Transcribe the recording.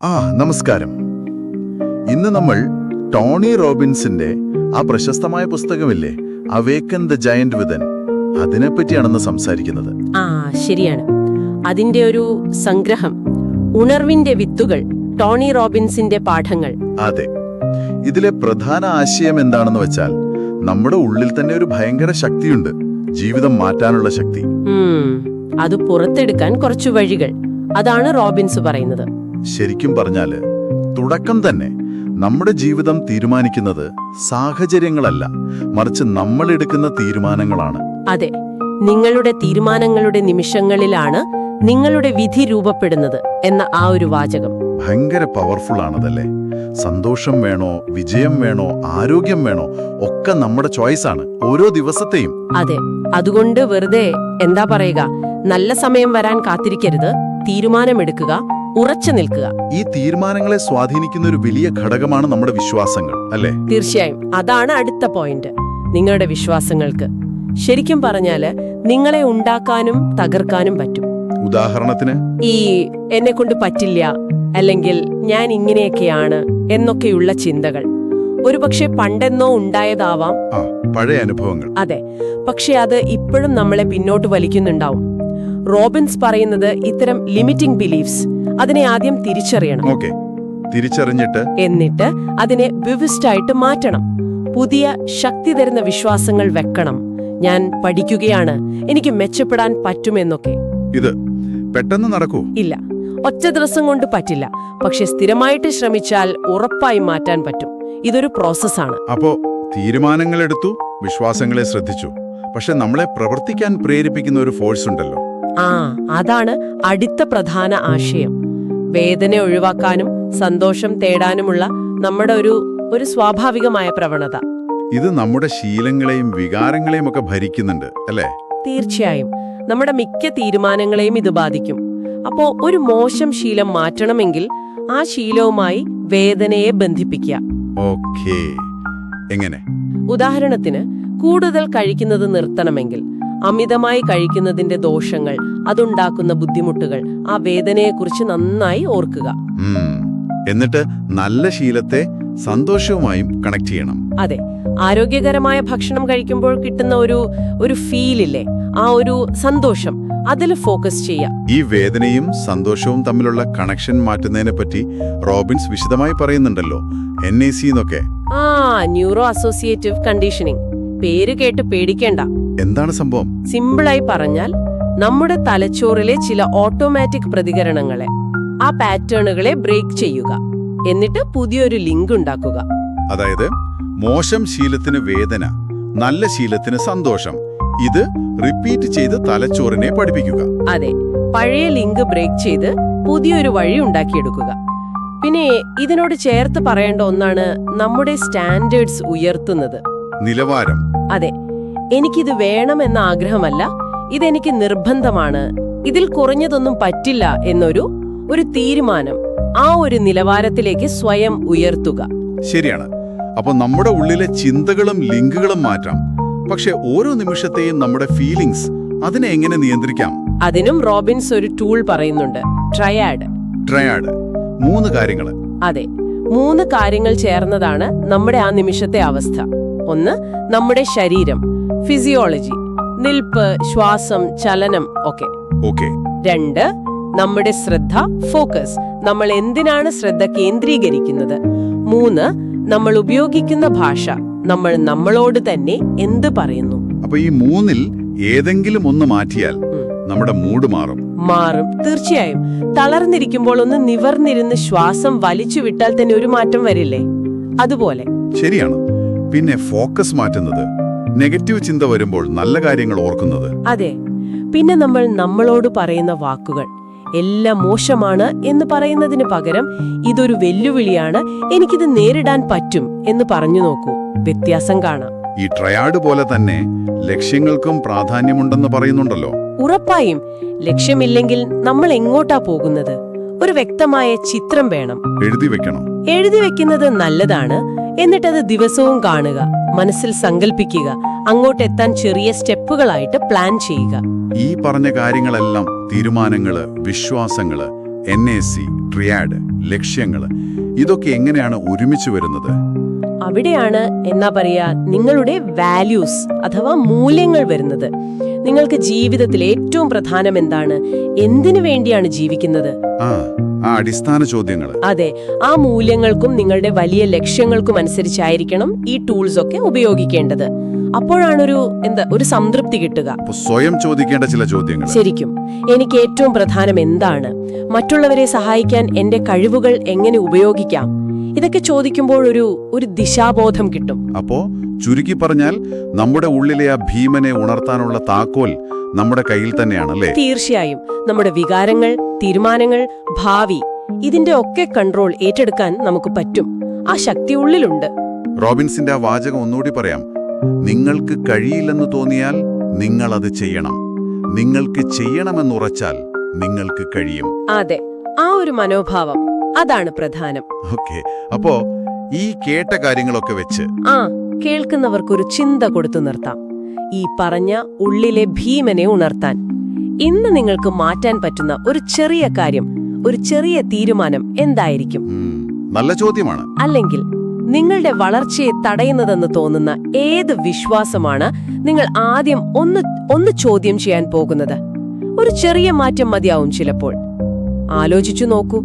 നമസ്കാരം. ഇന്ന് നമ്മൾ ടോണി റോബിൻസിന്റെ ആ പ്രശസ്തമായ പുസ്തകമില്ലേ, അവേക്കൻ ദ ജയന്റ് വിതൻ, അതിനെപ്പറ്റിയാണെന്ന് സംസാരിക്കുന്നത്. ശരിയാണ്. അതിന്റെ ഒരു സംഗ്രഹം, ഉണർവിന്റെ വിത്തുകൾ, ടോണി റോബിൻസിന്റെ പാഠങ്ങൾ. അതെ. ഇതിലെ പ്രധാന ആശയം എന്താണെന്ന് വെച്ചാൽ, നമ്മുടെ ഉള്ളിൽ തന്നെ ഒരു ഭയങ്കര ശക്തിയുണ്ട്, ജീവിതം മാറ്റാനുള്ള ശക്തി. അത് പുറത്തെടുക്കാൻ കുറച്ചു വഴികൾ, അതാണ് റോബിൻസ് പറയുന്നത്. ശരിക്കും പറഞ്ഞാല് തുടക്കം തന്നെ നമ്മുടെ ജീവിതം തീരുമാനിക്കുന്നത് സാഹചര്യങ്ങളല്ല, മറിച്ച് നമ്മൾ എടുക്കുന്ന തീരുമാനങ്ങളാണ്. അതെ, നിങ്ങളുടെ തീരുമാനങ്ങളുടെ നിമിഷങ്ങളിലാണ് നിങ്ങളുടെ വിധി രൂപപ്പെടുന്നത് എന്ന ആ ഒരു വാചകം ഭയങ്കര പവർഫുൾ ആണതല്ലേ. സന്തോഷം വേണോ, വിജയം വേണോ, ആരോഗ്യം വേണോ, ഒക്കെ നമ്മുടെ ചോയ്സാണ്, ഓരോ ദിവസത്തെയും. അതെ, അതുകൊണ്ട് വെറുതെ എന്താ പറയുക, നല്ല സമയം വരാൻ കാത്തിരിക്കരുത്, തീരുമാനമെടുക്കുക, ഉറച്ചു നിൽക്കുക. ഈ തീരുമാനങ്ങളെ സ്വാധീനിക്കുന്ന ഒരു വലിയ ഘടകമാണ് നമ്മുടെ വിശ്വാസങ്ങൾ, അല്ലേ? തീർച്ചയായും, അതാണ് അടുത്ത പോയിന്റ്. നിങ്ങളുടെ വിശ്വാസങ്ങൾക്ക് ശരിക്കും പറഞ്ഞാല് നിങ്ങളെ ഉണ്ടാക്കാനും തകർക്കാനും പറ്റും. ഉദാഹരണത്തിന്, ഈ എന്നെ കൊണ്ട് പറ്റില്ല, അല്ലെങ്കിൽ ഞാൻ ഇങ്ങനെയൊക്കെയാണ് എന്നൊക്കെയുള്ള ചിന്തകൾ ഒരുപക്ഷെ പണ്ടെന്നോ ഉണ്ടായതാവാം. പഴയ അനുഭവങ്ങൾ. അതെ, പക്ഷെ അത് ഇപ്പോഴും നമ്മളെ പിന്നോട്ട് വലിക്കുന്നുണ്ടാവും. റോബിൻസ് പറയുന്നത് ഇത്തരം ലിമിറ്റിംഗ് ബിലീഫ്സ്, അതിനെ ആദ്യം തിരിച്ചറിയണം. എന്നിട്ട് അതിനെ വിവിസ്റ്റായിട്ട് മാറ്റണം. പുതിയ ശക്തി തരുന്ന വിശ്വാസങ്ങൾ വെക്കണം. ഞാൻ പഠിക്കുകയാണ്, എനിക്ക് മെച്ചപ്പെടാൻ പറ്റുമെന്നൊക്കെ. ഇത് പെട്ടെന്ന് നടക്കൂ? ഇല്ല, ഒറ്റ ദിവസം കൊണ്ട് പറ്റില്ല. പക്ഷെ സ്ഥിരമായിട്ട് ശ്രമിച്ചാൽ ഉറപ്പായി മാറ്റാൻ പറ്റും. ഇതൊരു പ്രോസസ്സാണ്. അപ്പോ തീരുമാനങ്ങൾ എടുത്തു, വിശ്വാസങ്ങളെ ശ്രദ്ധിച്ചു, പക്ഷെ നമ്മളെ പ്രവർത്തിക്കാൻ പ്രേരിപ്പിക്കുന്ന ഒരു ഫോഴ്സ് ഉണ്ടല്ലോ. അതാണ് അടുത്ത പ്രധാന ആശയം. വേദന ഒഴിവാക്കാനും സന്തോഷം തേടാനുമുള്ള നമ്മുടെ ഒരു സ്വാഭാവികമായ പ്രവണത. ഇത് നമ്മുടെ ശീലങ്ങളെയും വികാരങ്ങളെയും ഒക്കെ ഭരിക്കുന്നുണ്ട്, അല്ലേ? തീർച്ചയായും, നമ്മുടെ മിക്ക തീരുമാനങ്ങളെയും ഇത് ബാധിക്കും. അപ്പോ ഒരു മോശം ശീലം മാറ്റണമെങ്കിൽ ആ ശീലവുമായി വേദനയെ ബന്ധിപ്പിക്കുക. എങ്ങനെ? ഉദാഹരണത്തിന്, കൂടുതൽ കഴിക്കുന്നത് നിർത്തണമെങ്കിൽ അമിതമായി കഴിക്കുന്നതിന്റെ ദോഷങ്ങൾ, അതുണ്ടാക്കുന്ന ബുദ്ധിമുട്ടുകൾ, ആ വേദനയെക്കുറിച്ച് നന്നായി ഓർക്കുക. എന്നിട്ട് നല്ല ശീലത്തെ സന്തോഷവുമായും കണക്ട് ചെയ്യണം. അതെ, ആരോഗ്യകരമായ ഭക്ഷണം കഴിക്കുമ്പോൾ കിട്ടുന്ന ഒരു ഫീലില്ലേ, ആ ഒരു സന്തോഷം, അതിൽ ഫോക്കസ് ചെയ്യാം. ഈ വേദനയും സന്തോഷവും തമ്മിലുള്ള കണക്ഷൻ മാറ്റുന്നതിനെ പറ്റി റോബിൻസ് വിശദമായി പറയുന്നുണ്ടല്ലോ, NAC എന്നൊക്കെ. Neuro associative conditioning. പേര് കേട്ട് പേടിക്കേണ്ട. എന്താണ് സംഭവം? സിമ്പിളായി പറഞ്ഞാൽ, നമ്മുടെ തലച്ചോറിലെ ചില ഓട്ടോമാറ്റിക് പ്രതികരണങ്ങളെ, ആ പാറ്റേണുകളെ ബ്രേക്ക് ചെയ്യുക, എന്നിട്ട് പുതിയൊരു ലിങ്ക് ഉണ്ടാക്കുക. അതായത് മോശം ശീലത്തിന് വേദന, നല്ല ശീലത്തിന് സന്തോഷം, ഇത് റിപ്പീറ്റ് ചെയ്ത് തലച്ചോറിനെ പഠിപ്പിക്കുക. അതെ, പഴയ ലിങ്ക് ബ്രേക്ക് ചെയ്ത് പുതിയൊരു വഴി ഉണ്ടാക്കിയെടുക്കുക. പിന്നെ ഇതിനോട് ചേർത്ത് പറയേണ്ട ഒന്നാണ് നമ്മുടെ സ്റ്റാൻഡേർഡ്സ് ഉയർത്തുന്നത്. നിലവാരം. അതെ, എനിക്കിത് വേണമെന്ന ആഗ്രഹമല്ല, ഇതെനിക്ക് നിർബന്ധമാണ്, ഇതിൽ കുറഞ്ഞതൊന്നും പറ്റില്ല എന്നൊരു തീരുമാനം, ആ ഒരു നിലവാരത്തിലേക്ക് സ്വയം ഉയർത്തുക. ശരിയാണ്. അപ്പൊ നമ്മുടെ ഉള്ളിലെ ചിന്തകളും ലിങ്കുകളും മാറ്റാം, പക്ഷെ ഓരോ നിമിഷത്തെയും നമ്മുടെ ഫീലിംഗ്സ്, അതിനെ എങ്ങനെ നിയന്ത്രിക്കാം? അതിനും റോബിൻസ് ഒരു ടൂൾ പറയുന്നുണ്ട്, ട്രയാഡ്. 3 കാര്യങ്ങൾ. അതെ, 3 കാര്യങ്ങൾ ചേർന്നതാണ് നമ്മുടെ ആ നിമിഷത്തെ അവസ്ഥ. 1, നമ്മുടെ ശരീരം, ഫിസിയോളജി, നിൽപ്പ്, ശ്വാസം, ചലനം ഒക്കെ. 2, നമ്മുടെ ശ്രദ്ധ, ഫോക്കസ്, നമ്മൾ എന്തിനാണ് ശ്രദ്ധ കേന്ദ്രീകരിക്കുന്നത്. 3, നമ്മൾ ഉപയോഗിക്കുന്ന ഭാഷ, നമ്മൾ നമ്മളോട് തന്നെ എന്ത് പറയുന്നു. അപ്പൊ ഈ 3-ൽ ഏതെങ്കിലും ഒന്ന് മാറ്റിയാൽ നമ്മുടെ മൂഡ് മാറും. തീർച്ചയായും. തളർന്നിരിക്കുമ്പോൾ ഒന്ന് നിവർന്നിരുന്ന് ശ്വാസം വലിച്ചു വിട്ടാൽ തന്നെ ഒരു മാറ്റം വരില്ലേ, അതുപോലെ. ശരിയാണ്. പിന്നെ ഫോക്കസ് മാറ്റുന്നത്, നെഗറ്റീവ് ചിന്ത വരുമ്പോൾ നല്ല കാര്യങ്ങൾ ഓർക്കുന്നത്. അതെ, പിന്നെ നമ്മൾ നമ്മളോട് പറയുന്ന വാക്കുകൾ, എല്ലാം മോശമാണ് എന്ന് പറയുന്നതിന് പകരം ഇതൊരു വെല്ലുവിളിയാണ്, എനിക്കിത് നേരിടാൻ പറ്റും എന്ന് പറഞ്ഞു നോക്കൂ. വ്യത്യാസം കാണാം. ഈ ട്രയാഡ് പോലെ തന്നെ ലക്ഷ്യങ്ങൾക്കും പ്രാധാന്യമുണ്ടെന്ന് പറയുന്നുണ്ടല്ലോ. ഉറപ്പായും. ലക്ഷ്യമില്ലെങ്കിൽ നമ്മൾ എങ്ങോട്ടാ പോകുന്നത്? ഒരു വ്യക്തമായ ചിത്രം വേണം. എഴുതി വെക്കുന്നത് നല്ലതാണ്. എന്നിട്ടത് ദിവസവും കാണുക, മനസ്സിൽ സങ്കല്പിക്കുക, അങ്ങോട്ടെത്താൻ ചെറിയ സ്റ്റെപ്പുകളായിട്ട് പ്ലാൻ ചെയ്യുക. ഈ പറഞ്ഞ കാര്യങ്ങളെല്ലാം തീരുമാനങ്ങള്, വിശ്വാസങ്ങള്, NAC ട്രിയാഡ്, ലക്ഷ്യങ്ങള്, ഇതൊക്കെ എങ്ങനെയാണ് ഒരുമിച്ച് വരുന്നത്? അവിടെയാണ് എന്നാ പറയാ നിങ്ങളുടെ വാല്യൂസ് അഥവാ മൂല്യങ്ങൾ വരുന്നത്. നിങ്ങൾക്ക് ജീവിതത്തിൽ ഏറ്റവും പ്രധാനം എന്താണ്, എന്തിനു വേണ്ടിയാണ് ജീവിക്കുന്നത്? ആ അടിസ്ഥാന ചോദ്യങ്ങൾ. അതെ, ആ മൂല്യങ്ങൾക്കും നിങ്ങളുടെ വലിയ ലക്ഷ്യങ്ങൾക്കും അനുസരിച്ചായിരിക്കണം ഈ ടൂൾസ് ഒക്കെ ഉപയോഗിക്കേണ്ടത്. അപ്പോഴാണ് ഒരു സംതൃപ്തി കിട്ടുക. സ്വയം ചോദിക്കേണ്ട ചില ചോദ്യങ്ങൾ. ശരിക്കും എനിക്ക് ഏറ്റവും പ്രധാനം എന്താണ്, മറ്റുള്ളവരെ സഹായിക്കാൻ എന്റെ കഴിവുകൾ എങ്ങനെ ഉപയോഗിക്കാം, ഇതൊക്കെ ചോദിക്കുമ്പോൾ ഒരു ദിശാബോധം കിട്ടും. അപ്പോ ചുരുക്കി പറഞ്ഞാൽ നമ്മുടെ ഉള്ളിലെ ആ ഭീമനെ ഉണർത്താനുള്ള താക്കോൽ നമ്മുടെ കയ്യിൽ തന്നെയാണല്ലേ? തീർച്ചയായും. നമ്മുടെ വികാരങ്ങൾ, തീരുമാനങ്ങൾ, ഭാവി, ഇതിന്റെ ഒക്കെ കൺട്രോൾ ഏറ്റെടുക്കാൻ നമുക്ക് പറ്റും. ആ ശക്തി ഉള്ളിലുണ്ട്. റോബിൻസിന്റെ ആ വാചകം ഒന്നുകൂടി പറയാം. നിങ്ങൾക്ക് കഴിയില്ലെന്ന് തോന്നിയാൽ നിങ്ങൾ അത് ചെയ്യണം. നിങ്ങൾക്ക് ചെയ്യണമെന്നുറച്ചാൽ നിങ്ങൾക്ക് കഴിയും. അതെ, ആ ഒരു മനോഭാവം, അതാണ് പ്രധാനം. ഓക്കെ, അപ്പോ ഈ കേട്ട കാര്യങ്ങളൊക്കെ വെച്ച് കേൾക്കുന്നവർക്കൊരു ചിന്ത കൊടുത്തു നിർത്താം. ഈ പറഞ്ഞ ഉള്ളിലെ ഭീമനെ ഉണർത്താൻ ഇന്ന് നിങ്ങൾക്ക് മാറ്റാൻ പറ്റുന്ന ഒരു ചെറിയ കാര്യം, ഒരു ചെറിയ തീരുമാനം എന്തായിരിക്കും? നല്ല ചോദ്യമാണ്. അല്ലെങ്കിൽ നിങ്ങളുടെ വളർച്ചയെ തടയുന്നതെന്ന് തോന്നുന്ന ഏത് വിശ്വാസമാണ് നിങ്ങൾ ആദ്യം ഒന്ന് ചോദ്യം ചെയ്യാൻ പോകുന്നത്? ഒരു ചെറിയ മാറ്റം മതിയാവും ചിലപ്പോൾ. ആലോചിച്ചു നോക്കൂ.